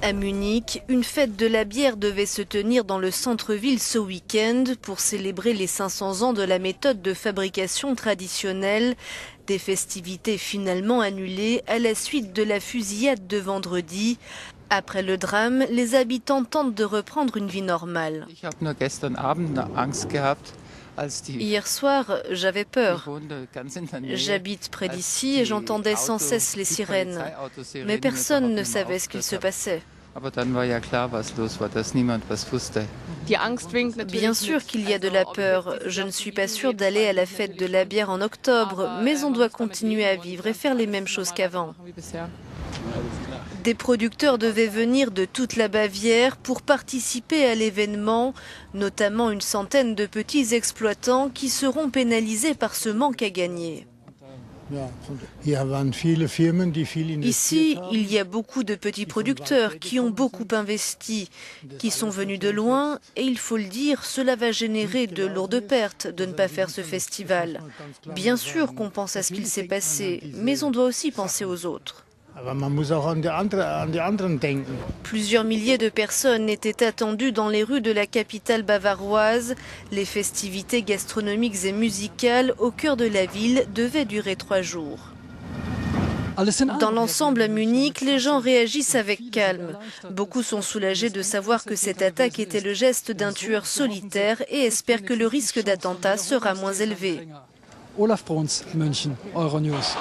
À Munich, une fête de la bière devait se tenir dans le centre-ville ce week-end pour célébrer les 500 ans de la méthode de fabrication traditionnelle. Des festivités finalement annulées à la suite de la fusillade de vendredi. Après le drame, les habitants tentent de reprendre une vie normale. Hier soir, j'avais peur. J'habite près d'ici et j'entendais sans cesse les sirènes. Mais personne ne savait ce qu'il se passait. Bien sûr qu'il y a de la peur. Je ne suis pas sûre d'aller à la fête de la bière en octobre, mais on doit continuer à vivre et faire les mêmes choses qu'avant. Des producteurs devaient venir de toute la Bavière pour participer à l'événement, notamment une centaine de petits exploitants qui seront pénalisés par ce manque à gagner. Ici, il y a beaucoup de petits producteurs qui ont beaucoup investi, qui sont venus de loin et il faut le dire, cela va générer de lourdes pertes de ne pas faire ce festival. Bien sûr qu'on pense à ce qu'il s'est passé, mais on doit aussi penser aux autres. Plusieurs milliers de personnes étaient attendues dans les rues de la capitale bavaroise. Les festivités gastronomiques et musicales au cœur de la ville devaient durer 3 jours. Dans l'ensemble à Munich, les gens réagissent avec calme. Beaucoup sont soulagés de savoir que cette attaque était le geste d'un tueur solitaire et espèrent que le risque d'attentat sera moins élevé. Olaf Bruns, München, Euronews.